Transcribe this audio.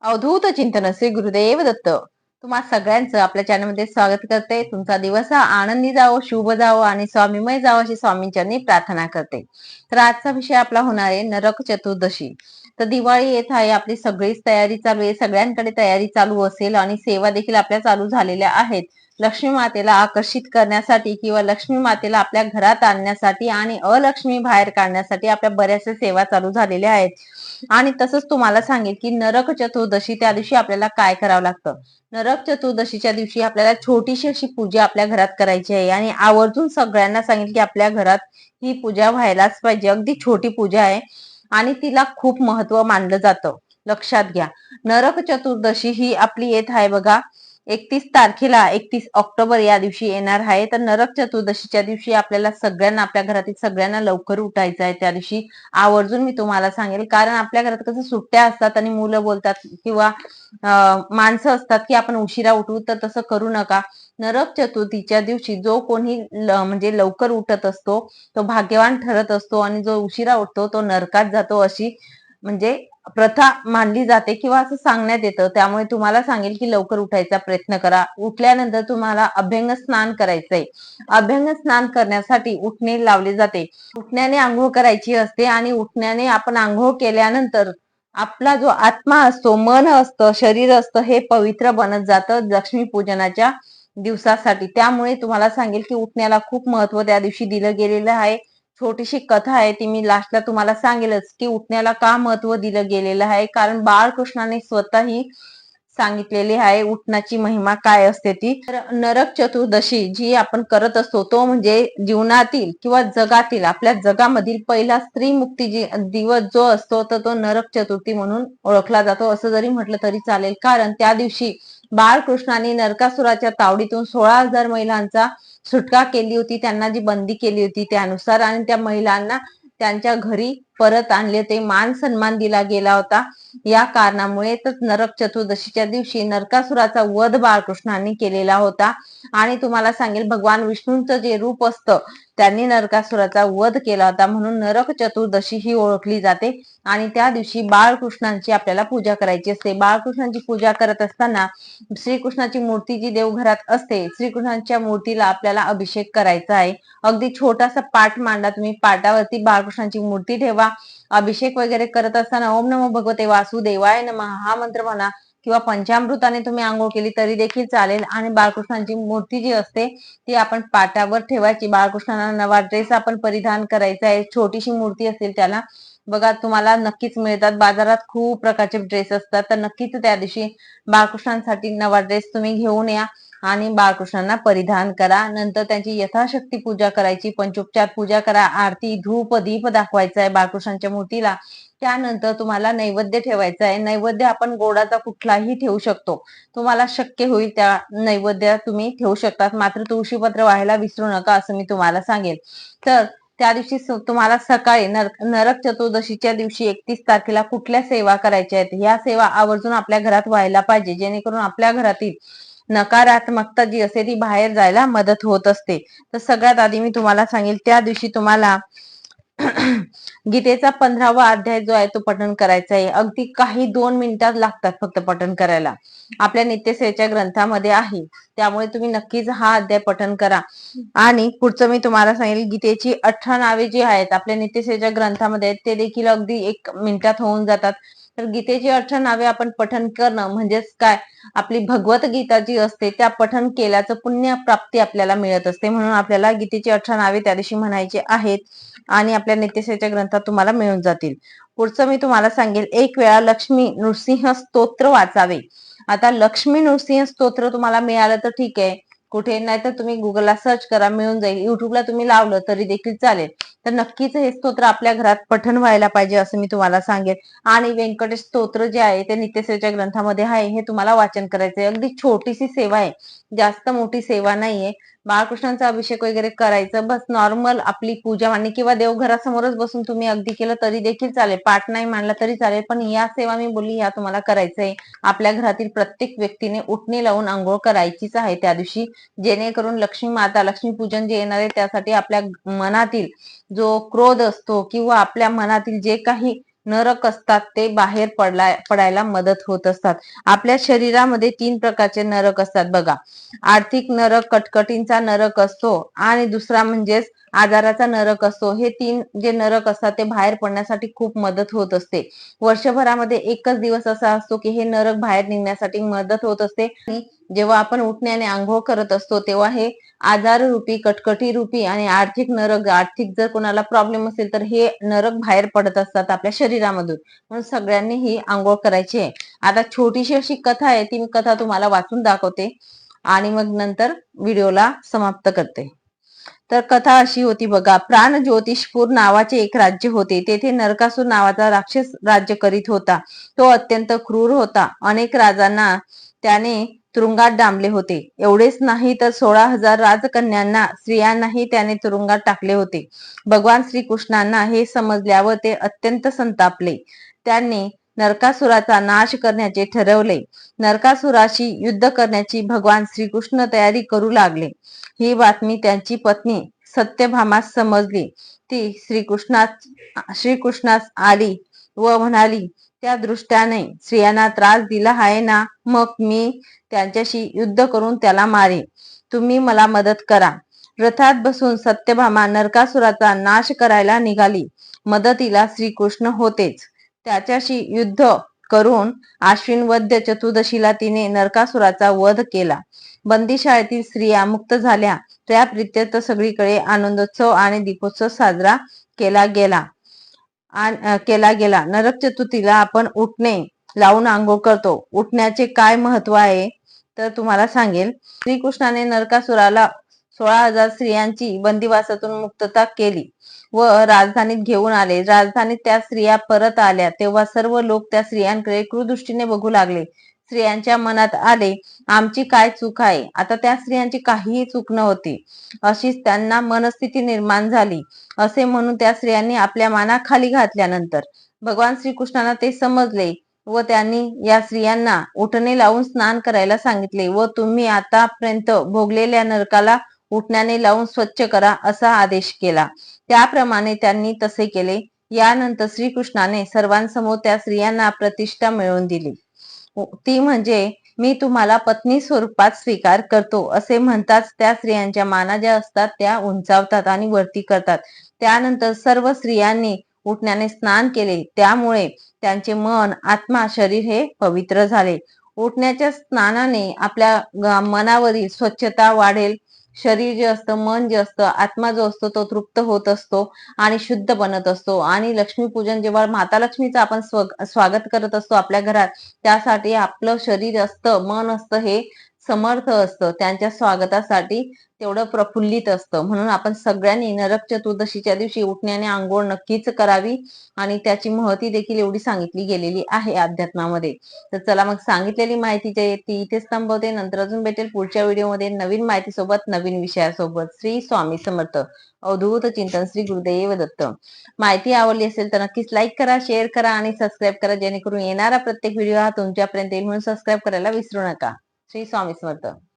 अवधूत चिंतन श्री गुरुदेव दत्त. तुम्हा सगळ्यांचं आपल्या चॅनलमध्ये स्वागत करते. तुमचा दिवस हा आनंदी जावो, शुभ जावो आणि स्वामीमय जावो अशी स्वामींच्यांनी प्रार्थना करते. तर आजचा विषय आपला होणार आहे नरक चतुर्दशी. तर दिवाळी येत आहे, आपली सगळीच तयारी चालू आहे. सगळ्यांकडे तयारी चालू असेल आणि सेवा देखील आपल्या चालू झालेल्या आहेत. लक्ष्मी मातेला आकर्षित करण्यासाठी किंवा लक्ष्मी मातेला आपल्या घरात आणण्यासाठी आणि अलक्ष्मी बाहेर काढण्यासाठी आपल्या बऱ्याचशा सेवा चालू झालेल्या आहेत. आणि तसंच तुम्हाला सांगेल की नरक चतुर्दशी त्या दिवशी आपल्याला काय करावं लागतं. नरक चतुर्दशीच्या दिवशी आपल्याला छोटीशी अशी पूजा आपल्या घरात करायची आहे आणि आवर्जून सगळ्यांना सांगेल की आपल्या घरात ही पूजा व्हायलाच पाहिजे. अगदी छोटी पूजा आहे आणि तिला खूप महत्व मानलं जातं. लक्षात घ्या, नरक चतुर्दशी ही आपली येत आहे बघा 31 तारखेला, 31 ऑक्टोबर या दिवशी येणार आहे. तर नरक चतुर्दशीच्या दिवशी आपल्याला सगळ्यांना, आपल्या घरातील सगळ्यांना लवकर उठायचं आहे. त्या दिवशी आवर्जून मी तुम्हाला सांगेल, कारण आपल्या घरात कसं सुट्ट्या असतात आणि मुलं बोलतात किंवा माणसं असतात की आपण उशिरा उठू, तर तसं करू नका. नरक चतुर्थीच्या दिवशी जो कोणी म्हणजे लवकर उठत असतो तो भाग्यवान ठरत असतो आणि जो उशिरा उठतो तो नरकात जातो, अशी म्हणजे प्रथा मानली जाते किंवा असं सांगण्यात येतं. त्यामुळे तुम्हाला सांगेल की लवकर उठायचा प्रयत्न करा. उठल्यानंतर तुम्हाला अभ्यंग स्नान करायचंय. अभ्यंग स्नान करण्यासाठी उटणे लावले जाते. उठण्याने आंघोळ करायची असते आणि उठण्याने आपण आंघोळ केल्यानंतर आपला जो आत्मा असतो, मन असतं, शरीर असतं, हे पवित्र बनत जातं लक्ष्मीपूजनाच्या दिवसासाठी. त्यामुळे तुम्हाला सांगेल की उठण्याला खूप महत्व त्या दिवशी दिलं गेलेलं आहे. छोटीशी कथा आहे, ती मी लास्टला तुम्हाला सांगेलच की उठण्याला का महत्व दिलं गेलेलं आहे. कारण बाळकृष्णाने स्वतःही सांगितलेली आहे उठण्याची महिमा काय असते ती. तर नरक चतुर्दशी जी आपण करत असतो तो म्हणजे जीवनातील किंवा जगातील, आपल्या जगामधील पहिला स्त्री मुक्ती दिवस जो असतो तर तो नरक चतुर्थी म्हणून ओळखला जातो, असं जरी म्हटलं तरी चालेल. कारण त्या दिवशी बाळकृष्णाने नरकासुराच्या तावडीतून 16,000 महिलांचा सुटका केली होती. त्यांना जी बंदी केली होती त्यानुसार, आणि त्या महिलांना त्यांच्या घरी परत आणले, ते मान सन्मान दिला गेला होता. या कारणामुळे तर नरक चतुर्दशीच्या दिवशी नरकासुराचा वध बाळकृष्णांनी केलेला होता. आणि तुम्हाला सांगेल, भगवान विष्णूंचं जे रूप असतं त्यांनी नरकासुराचा वध केला होता, म्हणून नरक चतुर्दशी ही ओळखली जाते. आणि त्या दिवशी बाळकृष्णांची आपल्याला पूजा करायची असते. बाळकृष्णांची पूजा करत असताना श्रीकृष्णाची मूर्ती जी देवघरात असते, श्रीकृष्णांच्या मूर्तीला आपल्याला अभिषेक करायचा आहे. अगदी छोटासा पाट मांडा तुम्ही, पाटावरती बाळकृष्णांची मूर्ती ठेवा. अभिषेक वगैरे करत असताना ओम नमो भगवते वासुदेवाय नमः हा मंत्र म्हणा किंवा पंचामृताने तुम्ही आंघोळ केली तरी देखील चालेल. आणि बाळकृष्णांची मूर्ती जी असते ती आपण पाटावर ठेवायची. बाळकृष्णांना नवा ड्रेस आपण परिधान करायचा आहे. छोटीशी मूर्ती असेल त्याला बघा, तुम्हाला नक्कीच मिळतात बाजारात, खूप प्रकारचे ड्रेस असतात. तर नक्कीच त्या दिवशी बाळकृष्णांसाठी नवा ड्रेस तुम्ही घेऊन या आणि बाळकृष्णांना परिधान करा. नंतर त्यांची यथाशक्ती पूजा करायची, पंचोपचार पूजा करा, आरती, धूप, दीप दाखवायचा आहे बाळकृष्णांच्या मूर्तीला. त्यानंतर तुम्हाला नैवेद्य ठेवायचा आहे. नैवेद्य आपण गोडाचा कुठलाही ठेवू शकतो, तुम्हाला शक्य होईल त्या नैवेद्य तुम्ही ठेवू शकतात. मात्र तुळशीपत्र व्हायला विसरू नका, असं मी तुम्हाला सांगेल. तर त्या दिवशी तुम्हाला सकाळी नरक चतुर्दशीच्या दिवशी 31 तारखेला कुठल्या सेवा करायच्या आहेत, ह्या सेवा आवर्जून आपल्या घरात व्हायला पाहिजे, जेणेकरून आपल्या घरातील नकारात्मकता जी असते ती बाहेर जायला मदत होत असते. तर सगळ्यात आधी मी तुम्हाला सांगेल, त्या दिवशी तुम्हाला गीतेचा 15वा अध्याय जो आहे तो पठण करायचा आहे. अगदी काही 2 मिनिटात लागतात फक्त पठण करायला, आपल्या नित्यसेवेच्या ग्रंथामध्ये आहे. त्यामुळे तुम्ही नक्कीच हा अध्याय पठण करा. आणि पुढचं मी तुम्हाला सांगेल, गीतेची 18 नावे जी आहेत आपल्या नित्यसेवेच्या ग्रंथामध्ये ते देखील अगदी 1 मिनिटात होऊन जातात. तर गीतेची 18 नावे आपण पठण करणं म्हणजेच काय, आपली भगवत गीता जी असते त्या पठण केल्याचं पुण्य प्राप्ती आपल्याला मिळत असते. म्हणून आपल्याला गीतेची 18 नावे त्या दिवशी म्हणायची आहेत आणि आपल्या नित्यसेवेच्या ग्रंथात तुम्हाला मिळून जातील. पुढचं मी तुम्हाला सांगेल, एक वेळा लक्ष्मी नृसिंह स्तोत्र वाचावे. आता लक्ष्मी नृसिंह स्तोत्र तुम्हाला मिळालं तर ठीक आहे, कुठे नाही तर तुम्ही गुगलला सर्च करा, मिळून जाईल. युट्यूबला तुम्ही लावलं तरी देखील चालेल. तर नक्कीच हे स्तोत्र आपल्या घरात पठण व्हायला पाहिजे, असं मी तुम्हाला सांगेन. आणि व्यंकटेश स्तोत्र जे आहे ते नित्यसेवेच्या ग्रंथामध्ये आहे, हे तुम्हाला वाचन करायचंय. अगदी छोटीशी सेवा आहे, जास्त मोठी सेवा नाहीये. बाळकृष्णांचा अभिषेक वगैरे करायचं, बस नॉर्मल आपली पूजा मांडणी किंवा देवघरासमोरच बसून तुम्ही अगदी केलं तरी देखील चालेल, पाठ नाही मांडला तरी चालेल. पण या सेवा मी बोलली या तुम्हाला करायचंय. आपल्या घरातील प्रत्येक व्यक्तीने उटणे लावून आंघोळ करायचीच आहे त्या दिवशी, जेणेकरून लक्ष्मी माता, लक्ष्मी पूजन जे येणार आहे त्यासाठी आपल्या मनातील जो क्रोध असतो किंवा आपल्या मनातील जे काही नरक असतात ते बाहेर पडायला मदत होत असतात. आपल्या शरीरामध्ये 3 प्रकारचे नरक असतात बघा. आर्थिक नरक, कटकटींचा नरक असतो आणि दुसरा म्हणजेच आजाराचा नरक असतो. हे 3 जे नरक असतात ते बाहेर पडण्यासाठी खूप मदत होत असते. वर्षभरामध्ये एकच दिवस असा असतो की हे नरक बाहेर निघण्यासाठी मदत होत असते. जेव्हा आपण उठण्याने आंघोळ करत असतो तेव्हा हे आजार रूपी, कटकटी रूपी आणि आर्थिक नरक, आर्थिक जर कोणाला प्रॉब्लेम असेल तर हे नरक बाहेर पडत असतात आपल्या शरीरामधून. म्हणून सगळ्यांनी ही आंघोळ करायची आहे. आता छोटीशी अशी कथा आहे, ती कथा तुम्हाला वाचून दाखवते आणि मग नंतर व्हिडिओला समाप्त करते. तर कथा अशी होती बघा. प्राण ज्योतिषपूर नावाचे एक राज्य होते. तेथे नरकासूर नावाचा राक्षस राज्य करीत होता. तो अत्यंत क्रूर होता. अनेक राजांना त्याने तुरुंगात डांबले होते. एवढेच नाही तर 16,000 राजकन्यांना, स्त्रियांनाही त्याने तुरुंगात टाकले होते. भगवान श्रीकृष्णांना हे समजल्यावर ते अत्यंत संतापले. त्यांनी नरकासुराचा नाश करण्याचे ठरवले. नरकासुराशी युद्ध करण्याची भगवान श्रीकृष्ण तयारी करू लागले. ही बातमी त्यांची पत्नी सत्यभामास समजली. ती श्रीकृष्णास आली व म्हणाली, त्या दृष्ट्याने स्त्रियांना त्रास दिला आहे ना, मग मी त्यांच्याशी युद्ध करून त्याला मारे. तुम्ही मला मदत करा. रथात बसून सत्यभामा नरकासुराचा नाश करायला निघाली. मदतीला श्रीकृष्ण होतेच. त्याच्याशी युद्ध करून आश्विन वद्य चतुर्दशीला तिने नरकासुराचा वध केला. बंदीशाळेतील स्त्रिया मुक्त झाल्या. त्या प्रित्यर्थ सगळीकडे आनंदोत्सव आणि दीपोत्सव साजरा केला गेला. नरक चतुर्थीला आपण उठणे लावून आंघोळ करतो. उठण्याचे काय महत्व आहे तर तुम्हाला सांगेल. श्रीकृष्णाने नरकासुराला 16,000 स्त्रियांची बंदिवासातून मुक्तता केली व राजधानीत घेऊन आले. राजधानीत त्या स्त्रिया परत आल्या तेव्हा सर्व लोक त्या स्त्रियांकडे क्रूरदृष्टीने बघू लागले. स्त्रियांच्या मनात आले, आमची काय चूक आहे. आता त्या स्त्रियांची काहीही चूक नव्हती अशीच त्यांना मनस्थिती निर्माण झाली. असे म्हणून त्या स्त्रियांनी आपल्या माना खाली घातल्यानंतर भगवान श्रीकृष्णांना ते समजले व त्यांनी या स्त्रियांना उटणे लावून स्नान करायला सांगितले व तुम्ही आतापर्यंत भोगलेल्या नरकाला उटण्याने लावून स्वच्छ करा असा आदेश केला. त्याप्रमाणे त्यांनी तसे केले. यानंतर श्रीकृष्णाने सर्वांसमोर त्या स्त्रियांना प्रतिष्ठा मिळवून दिली. ती म्हणजे मी तुम्हाला पत्नी स्वरूपात स्वीकार करतो असे म्हणताच त्या स्त्रियांच्या माना ज्या असतात त्या उंचावतात आणि वरती करतात. त्यानंतर सर्व स्त्रियांनी उठण्याने स्नान केले. त्यामुळे त्यांचे मन, आत्मा, शरीर हे पवित्र झाले. उठण्याच्या स्नानाने आपल्या मनावरील स्वच्छता वाढेल. शरीर जे असतं, मन जे असतं, आत्मा जो असतो तो तृप्त होत असतो आणि शुद्ध बनत असतो. आणि लक्ष्मीपूजन जेव्हा माता लक्ष्मीचं आपण स्वागत करत असतो आपल्या घरात, त्यासाठी आपलं शरीर असतं, मन असतं हे समर्थ असतं. त्यांच्या स्वागतासाठी तेवढं प्रफुल्लित असतं. म्हणून आपण सगळ्यांनी नरक चतुर्दशीच्या दिवशी उठण्याने आंघोळ नक्कीच करावी आणि त्याची महती देखील एवढी सांगितली गेलेली आहे अध्यात्मामध्ये. तर चला मग सांगितलेली माहिती जी आहे ती इथेच थांबवते. नंतर अजून भेटेल पुढच्या व्हिडिओमध्ये नवीन माहितीसोबत, नवीन विषयासोबत. श्री स्वामी समर्थ. अवधूत चिंतन. श्री गुरुदेव दत्त. माहिती आवडली असेल तर नक्कीच लाईक करा, शेअर करा आणि सबस्क्राईब करा, जेणेकरून येणारा प्रत्येक व्हिडिओ हा तुमच्यापर्यंत येईल. म्हणून सबस्क्राईब करायला विसरू नका. श्री स्वामी समर्थ.